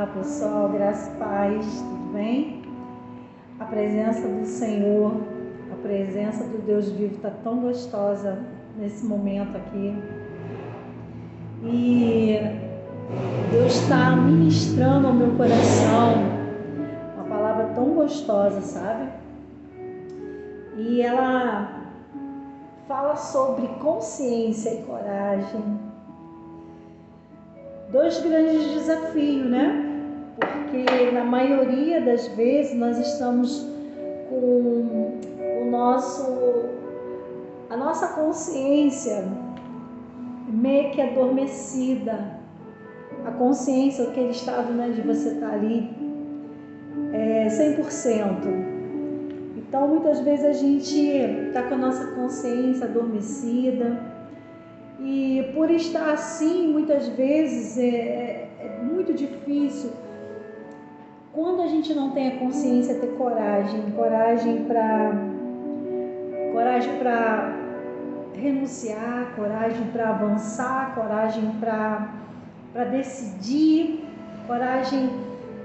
Olá pessoal, graça e paz, tudo bem? A presença do Senhor, a presença do Deus vivo está tão gostosa nesse momento aqui. E Deus está ministrando ao meu coração uma palavra tão gostosa, sabe? E ela fala sobre consciência e coragem. Dois grandes desafios, né? Porque na maioria das vezes nós estamos com a nossa consciência meio que adormecida. A consciência, aquele estado, né, de você estar ali 100%. Então muitas vezes a gente está com a nossa consciência adormecida. E por estar assim, muitas vezes é muito difícil, quando a gente não tem a consciência, ter coragem para renunciar, coragem para avançar, coragem para decidir, coragem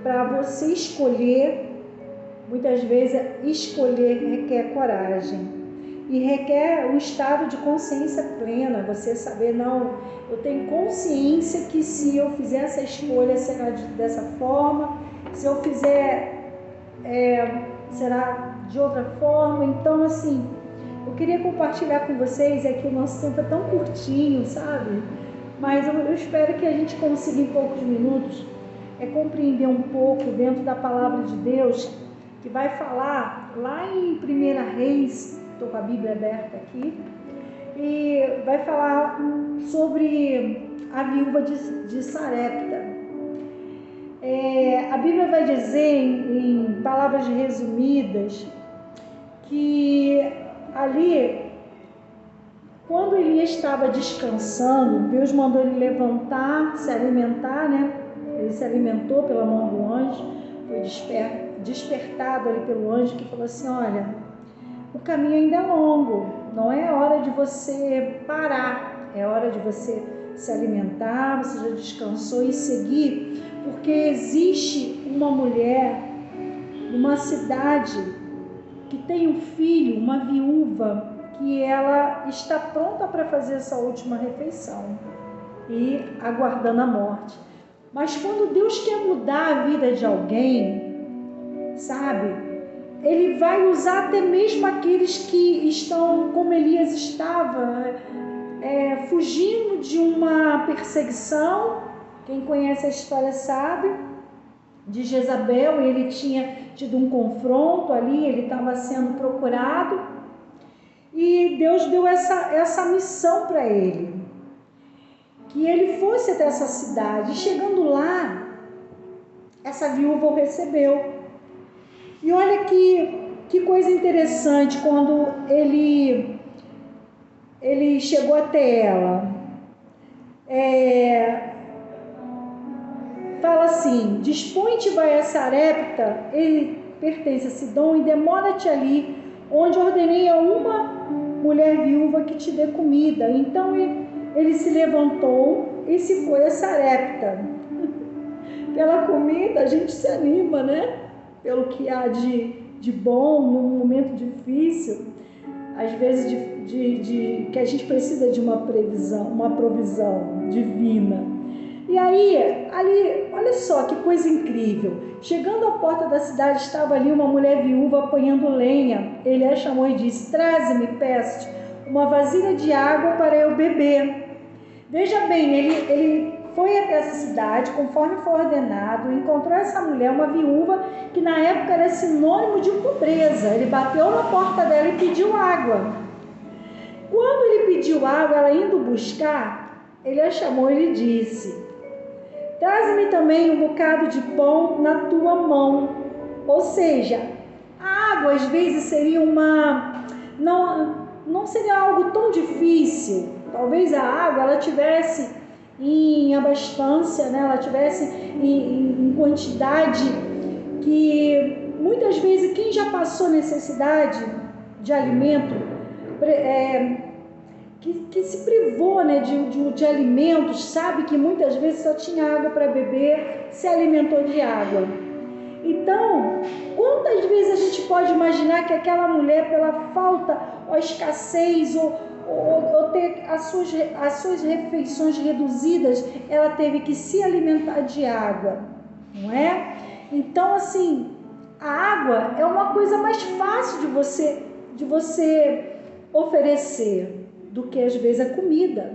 para você escolher. Muitas vezes escolher requer coragem. E requer um estado de consciência plena, você saber, não, eu tenho consciência que se eu fizer essa escolha será dessa forma, se eu fizer será de outra forma. Então assim, eu queria compartilhar com vocês, que o nosso tempo é tão curtinho, sabe? Mas eu espero que a gente consiga em poucos minutos compreender um pouco dentro da palavra de Deus, que vai falar lá em 1 Reis. Estou com a Bíblia aberta aqui, e vai falar sobre a viúva de Sarepta. A Bíblia vai dizer, em palavras resumidas, que ali, quando Elias estava descansando, Deus mandou ele levantar, se alimentar, né? Ele se alimentou pela mão do anjo, foi despertado ali pelo anjo, que falou assim: olha, o caminho ainda é longo, não é hora de você parar, é hora de você se alimentar, você já descansou, e seguir, porque existe uma mulher numa cidade que tem um filho, uma viúva, que ela está pronta para fazer essa última refeição e aguardando a morte. Mas quando Deus quer mudar a vida de alguém, sabe, Ele vai usar até mesmo aqueles que estão como Elias estava, fugindo de uma perseguição. Quem conhece a história sabe, de Jezabel. Ele tinha tido um confronto ali, ele estava sendo procurado, e Deus deu essa missão para ele, que ele fosse até essa cidade. Chegando lá, essa viúva o recebeu. E olha que coisa interessante, quando ele chegou até ela, fala assim: dispõe-te, vai a Sarepta, ele pertence a Sidom, e demora-te ali, onde ordenei a uma mulher viúva que te dê comida. Então ele se levantou e se foi a Sarepta. Pela comida a gente se anima, né? Pelo que há de bom num momento difícil, às vezes que a gente precisa de uma provisão divina. E aí, ali, olha só que coisa incrível, chegando à porta da cidade, estava ali uma mulher viúva apanhando lenha. Ele a chamou e disse: traze-me, peço-te, uma vasilha de água para eu beber. Veja bem, ele foi até essa cidade, conforme foi ordenado, encontrou essa mulher, uma viúva, que na época era sinônimo de pobreza. Ele bateu na porta dela e pediu água. Quando ele pediu água, ela indo buscar, ele a chamou e lhe disse: traze-me também um bocado de pão na tua mão. Ou seja, a água às vezes seria não seria algo tão difícil. Talvez a água ela tivesse em abastança, né? Ela tivesse em quantidade que muitas vezes quem já passou necessidade de alimento que se privou, né, de alimentos, sabe que muitas vezes só tinha água para beber, se alimentou de água. Então, quantas vezes a gente pode imaginar que aquela mulher, pela falta ou escassez ou ter as suas refeições reduzidas, ela teve que se alimentar de água, não é? Então, assim, a água é uma coisa mais fácil de você oferecer do que às vezes a comida,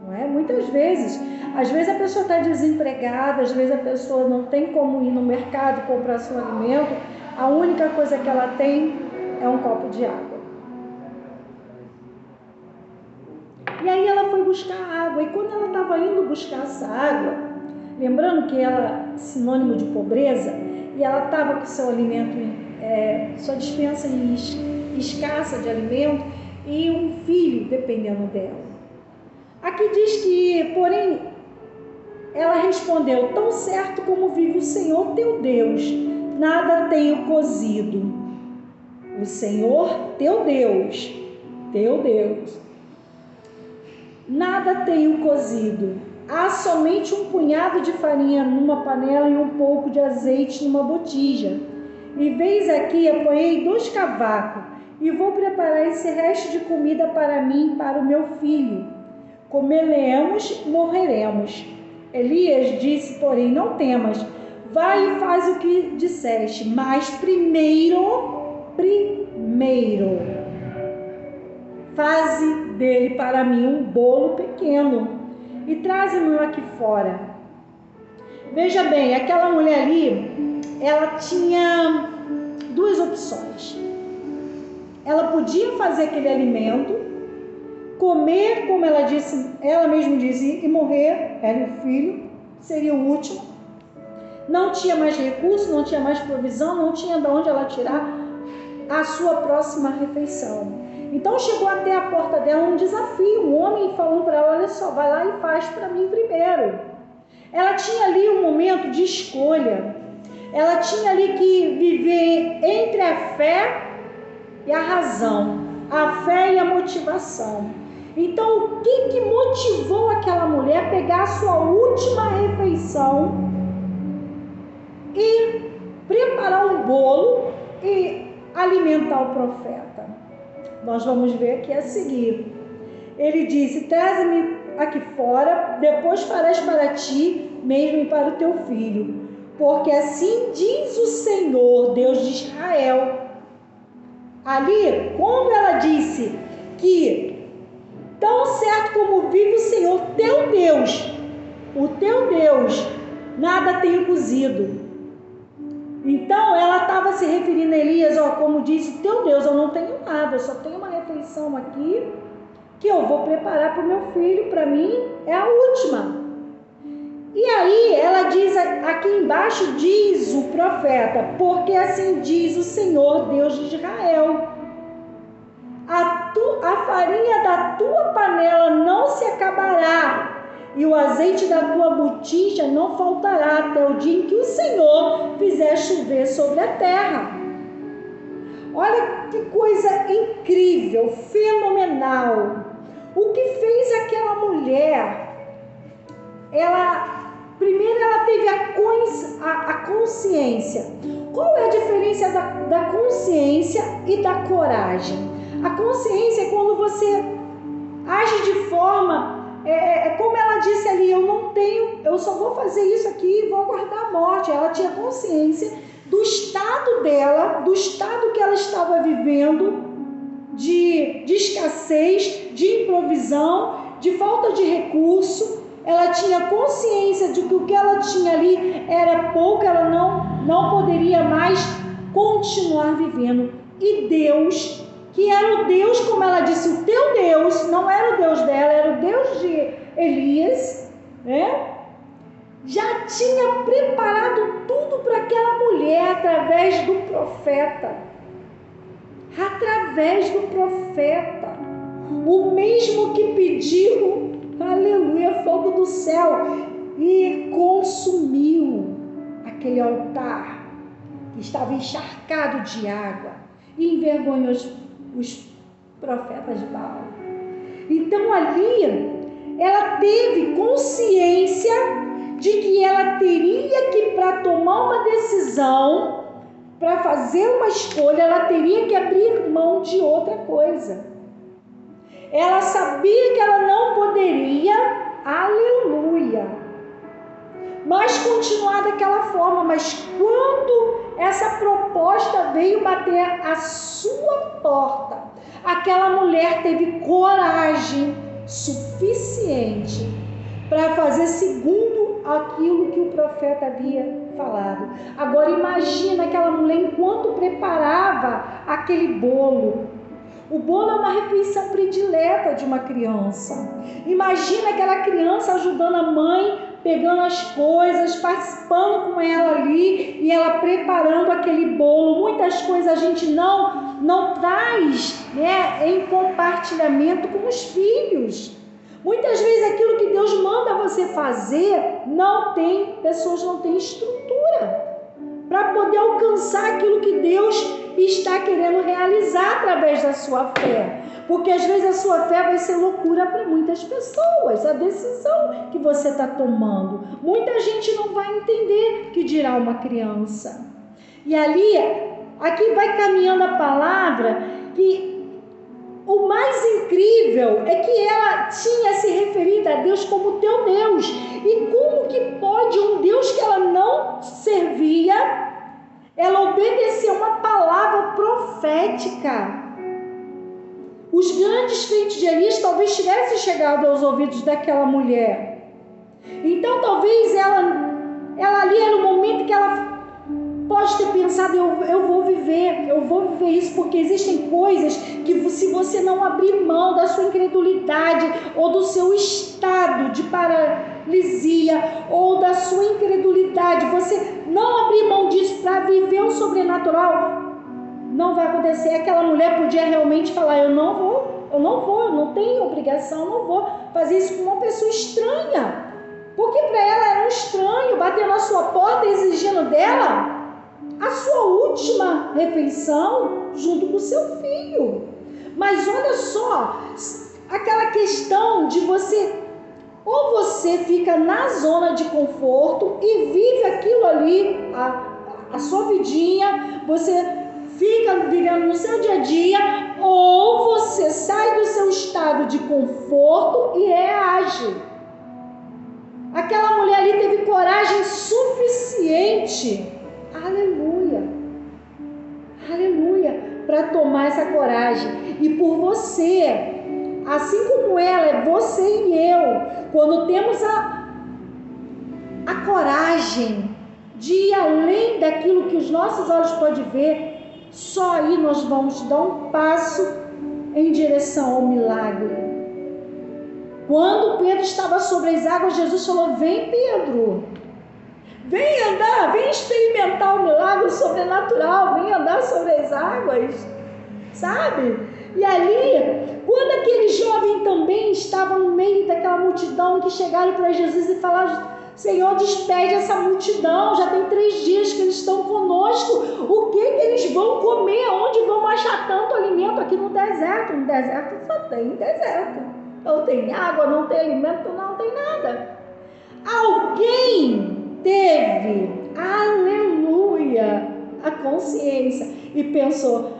não é? Muitas vezes, às vezes a pessoa está desempregada, às vezes a pessoa não tem como ir no mercado comprar seu alimento, a única coisa que ela tem é um copo de água. E aí ela foi buscar água, e quando ela estava indo buscar essa água, lembrando que ela é sinônimo de pobreza, e ela estava com seu alimento, sua dispensa escassa de alimento, e um filho dependendo dela. Aqui diz que, porém, ela respondeu: tão certo como vive o Senhor teu Deus, nada tenho cozido. O Senhor teu Deus, nada tenho cozido. Há somente um punhado de farinha numa panela e um pouco de azeite numa botija. E veis aqui, apoiei 2 cavacos e vou preparar esse resto de comida para mim e para o meu filho. Comeremos e morreremos. Elias disse, porém, não temas, vai e faz o que disseste, mas primeiro, faze dele para mim um bolo pequeno e traze-me aqui fora. Veja bem, aquela mulher ali, ela tinha 2 opções. Ela podia fazer aquele alimento, comer, como ela mesma disse, e morrer, era o filho, seria o último. Não tinha mais recurso, não tinha mais provisão, não tinha de onde ela tirar a sua próxima refeição. Então chegou até a porta dela um desafio, um homem falando para ela: olha só, vai lá e faz para mim primeiro. Ela tinha ali um momento de escolha, ela tinha ali que viver entre a fé e a razão, a fé e a motivação. Então, o que motivou aquela mulher a pegar a sua última refeição e preparar um bolo e alimentar o profeta? Nós vamos ver aqui a seguir. Ele disse: traze-me aqui fora, depois farás para ti mesmo e para o teu filho, porque assim diz o Senhor, Deus de Israel. Ali, quando ela disse que tão certo como vive o Senhor teu Deus, o teu Deus, nada tenho cozido. Então ela estava se referindo a Elias, como disse, teu Deus, eu não tenho nada, eu só tenho uma refeição aqui que eu vou preparar para o meu filho, para mim é a última. E aí ela diz, aqui embaixo diz o profeta, porque assim diz o Senhor, Deus de Israel, a farinha da tua panela não se acabará, e o azeite da tua botija não faltará até o dia em que o Senhor fizer chover sobre a terra. Olha que coisa incrível, fenomenal. O que fez aquela mulher? Primeiro ela teve a consciência. Qual é a diferença da consciência e da coragem? A consciência é quando você age de forma... como ela disse ali, eu só vou fazer isso aqui e vou aguardar a morte. Ela tinha consciência do estado dela, do estado que ela estava vivendo, de escassez, de improvisão, de falta de recurso. Ela tinha consciência de que o que ela tinha ali era pouco, ela não poderia mais continuar vivendo. E Deus, que era o Deus, como ela disse, o teu Deus, não era o Deus dela, era o Deus de Elias, né? Já tinha preparado tudo para aquela mulher através do profeta. Através do profeta. O mesmo que pediu, aleluia, fogo do céu e consumiu aquele altar que estava encharcado de água e envergonhou os profetas de Baal. Então ali ela teve consciência de que ela teria que, para tomar uma decisão, para fazer uma escolha, ela teria que abrir mão de outra coisa. Ela sabia que ela não poderia, aleluia, mas continuar daquela forma. Mas quando essa proposta veio bater a sua porta, aquela mulher teve coragem suficiente para fazer segundo aquilo que o profeta havia falado. Agora imagina aquela mulher enquanto preparava aquele bolo. O bolo é uma refeição predileta de uma criança. Imagina aquela criança ajudando a mãe, pegando as coisas, participando com ela ali, e ela preparando aquele bolo. Muitas coisas a gente não traz, né, em compartilhamento com os filhos. Muitas vezes aquilo que Deus manda você fazer, pessoas não têm estrutura para poder alcançar aquilo que Deus está querendo realizar através da sua fé. Porque às vezes a sua fé vai ser loucura para muitas pessoas, a decisão que você está tomando. Muita gente não vai entender, que dirá uma criança. E ali, aqui vai caminhando a palavra que o mais incrível é que ela tinha se referido a Deus como teu Deus. E como que pode um Deus que ela não servia, ela obedecer uma palavra profética? Os grandes feitos de Elias talvez tivessem chegado aos ouvidos daquela mulher. Então talvez ela ali era o momento que ela pode ter pensado, eu vou viver isso, porque existem coisas que se você não abrir mão da sua incredulidade, ou do seu estado de paralisia, ou da sua incredulidade, você não abrir mão disso para viver o sobrenatural, não vai acontecer. Aquela mulher podia realmente falar, eu não tenho obrigação, não vou fazer isso com uma pessoa estranha, porque para ela era um estranho bater na sua porta exigindo dela a sua última refeição junto com o seu filho. Mas olha só, aquela questão de ou você fica na zona de conforto e vive aquilo ali, a sua vidinha, você fica vivendo no seu dia a dia, ou você sai do seu estado de conforto e reage. Aquela mulher ali teve coragem suficiente, aleluia, para tomar essa coragem. E por você, assim como ela, você e eu, quando temos a coragem de ir além daquilo que os nossos olhos podem ver, só aí nós vamos dar um passo em direção ao milagre. Quando Pedro estava sobre as águas, Jesus falou, vem Pedro, vem andar, vem experimentar o milagre sobrenatural, vem andar sobre as águas, sabe? E ali, quando aquele jovem também estava no meio daquela multidão que chegaram para Jesus e falaram, Senhor, despede essa multidão, já tem 3 dias que eles estão conosco, o que eles vão comer, onde vão achar tanto alimento aqui no deserto? No deserto só tem deserto, não tem água, não tem alimento, não tem nada. Alguém teve, aleluia, a consciência e pensou,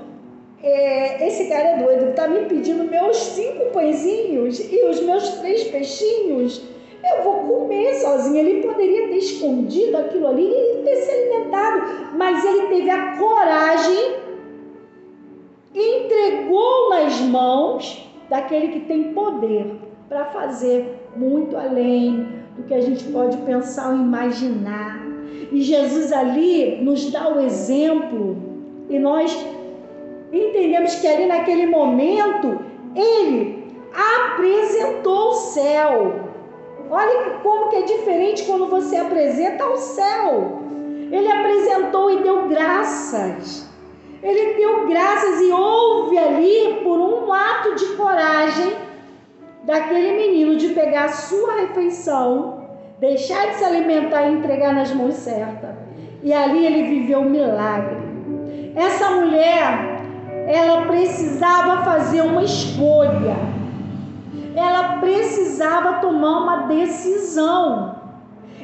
esse cara é doido, está me pedindo meus 5 pãezinhos e os meus 3 peixinhos, eu vou comer sozinho. Ele poderia ter escondido aquilo ali e ter se alimentado, mas ele teve a coragem, entregou nas mãos daquele que tem poder para fazer muito além do que a gente pode pensar ou imaginar. E Jesus ali nos dá o exemplo, e nós entendemos que ali naquele momento ele apresentou o céu. Olha como que é diferente quando você apresenta o céu. Ele apresentou e deu graças. Ele deu graças e houve ali, por um ato de coragem daquele menino, de pegar a sua refeição, deixar de se alimentar e entregar nas mãos certas. E ali ele viveu um milagre. Essa mulher, ela precisava fazer uma escolha. ela precisava tomar uma decisão.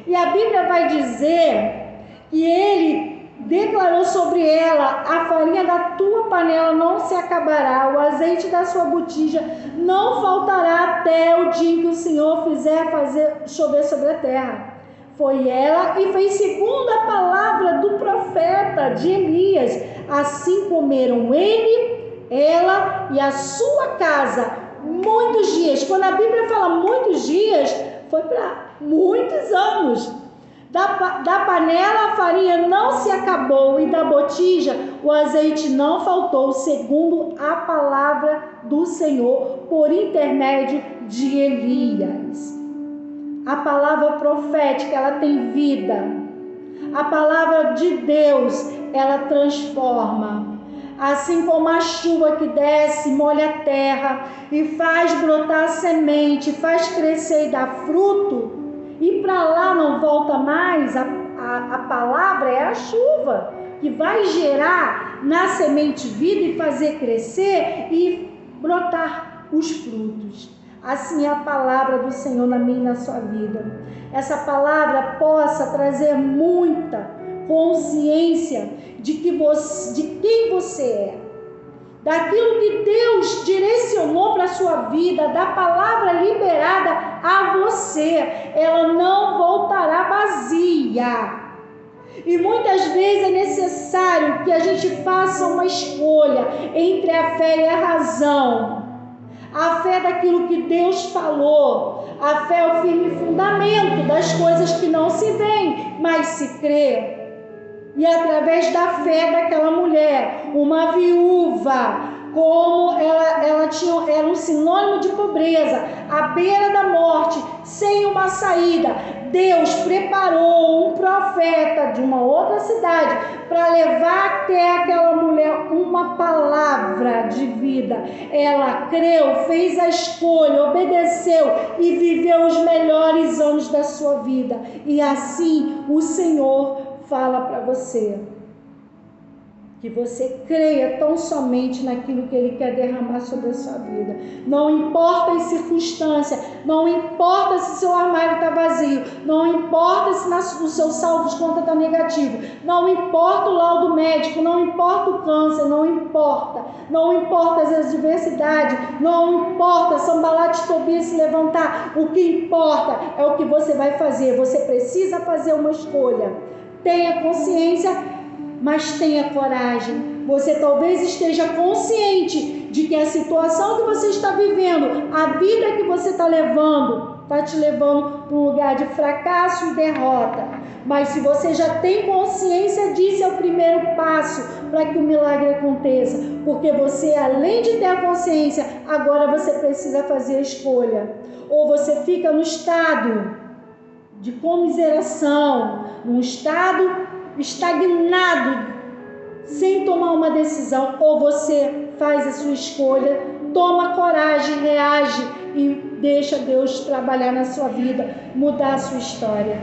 E a Bíblia vai dizer que ele declarou sobre ela: a farinha da tua panela não se acabará, o azeite da sua botija não faltará até o dia em que o Senhor fizer fazer chover sobre a terra. Foi ela e fez segundo a palavra do profeta de Elias. Assim comeram ele, ela e a sua casa muitos dias. Quando a Bíblia fala muitos dias, foi para muitos anos. Da panela a farinha não se acabou e da botija o azeite não faltou, segundo a palavra do Senhor, por intermédio de Elias. A palavra profética, ela tem vida. A palavra de Deus, ela transforma. Assim como a chuva que desce, molha a terra e faz brotar semente, faz crescer e dar fruto, e para lá não volta mais, a palavra é a chuva, que vai gerar na semente vida e fazer crescer e brotar os frutos. Assim é a palavra do Senhor na minha e na sua vida. Essa palavra possa trazer muita consciência de quem você é, daquilo que Deus direcionou para a sua vida, da palavra liberada a você. Ela não voltará vazia. E muitas vezes é necessário que a gente faça uma escolha entre a fé e a razão. A fé daquilo que Deus falou. A fé é o firme fundamento das coisas que não se veem, mas se crê. E através da fé daquela mulher, uma viúva, como ela era um sinônimo de pobreza, à beira da morte, sem uma saída, Deus preparou um profeta de uma outra cidade para levar até aquela mulher uma palavra de vida. Ela creu, fez a escolha, obedeceu e viveu os melhores anos da sua vida. E assim o Senhor fala para você que você creia tão somente naquilo que Ele quer derramar sobre a sua vida. Não importa as circunstâncias, não importa se seu armário está vazio, não importa se o seu saldo de conta está negativo, não importa o laudo médico, não importa o câncer, não importa as adversidades, não importa Sambalat e Tobias se levantar, o que importa é o que você vai fazer. Você precisa fazer uma escolha. Tenha consciência, mas tenha coragem. Você talvez esteja consciente de que a situação que você está vivendo, a vida que você está levando, está te levando para um lugar de fracasso e derrota. Mas se você já tem consciência disso, é o primeiro passo para que o milagre aconteça. Porque você, além de ter a consciência, agora você precisa fazer a escolha. Ou você fica no estado de comiseração, num estado estagnado, sem tomar uma decisão, ou você faz a sua escolha, toma coragem, reage e deixa Deus trabalhar na sua vida, mudar a sua história.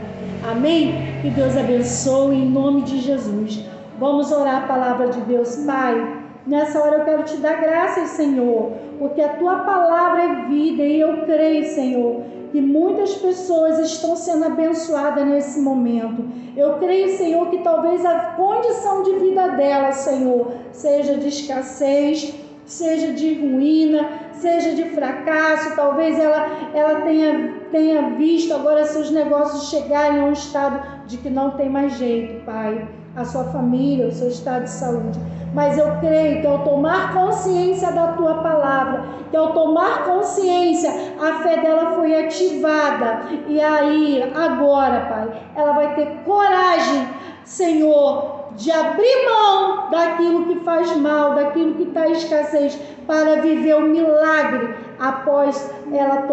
Amém? Que Deus abençoe em nome de Jesus. Vamos orar a palavra de Deus. Pai, nessa hora eu quero te dar graças, Senhor, porque a tua palavra é vida e eu creio, Senhor, que muitas pessoas estão sendo abençoadas nesse momento. Eu creio, Senhor, que talvez a condição de vida dela, Senhor, seja de escassez, seja de ruína, seja de fracasso. Talvez ela tenha visto agora seus negócios chegarem a um estado de que não tem mais jeito, Pai. A sua família, o seu estado de saúde. Mas eu creio que ao tomar consciência da tua palavra, que ao tomar consciência, a fé dela foi ativada. E aí, agora, Pai, ela vai ter coragem, Senhor, de abrir mão daquilo que faz mal, daquilo que está em escassez, para viver o milagre após ela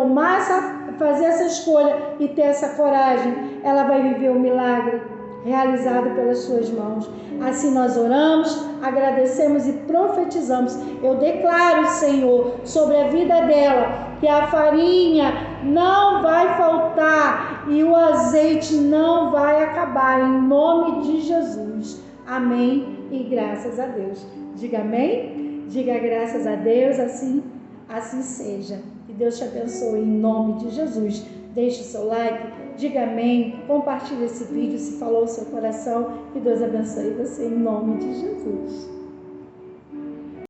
fazer essa escolha e ter essa coragem. Ela vai viver o milagre realizado pelas suas mãos. Assim nós oramos, agradecemos e profetizamos. Eu declaro, Senhor, sobre a vida dela, que a farinha não vai faltar e o azeite não vai acabar, em nome de Jesus. Amém e graças a Deus. Diga amém, diga graças a Deus, assim seja. Deus te abençoe em nome de Jesus. Deixe o seu like, diga amém, compartilhe esse vídeo se falou o seu coração. Que Deus abençoe você em nome de Jesus.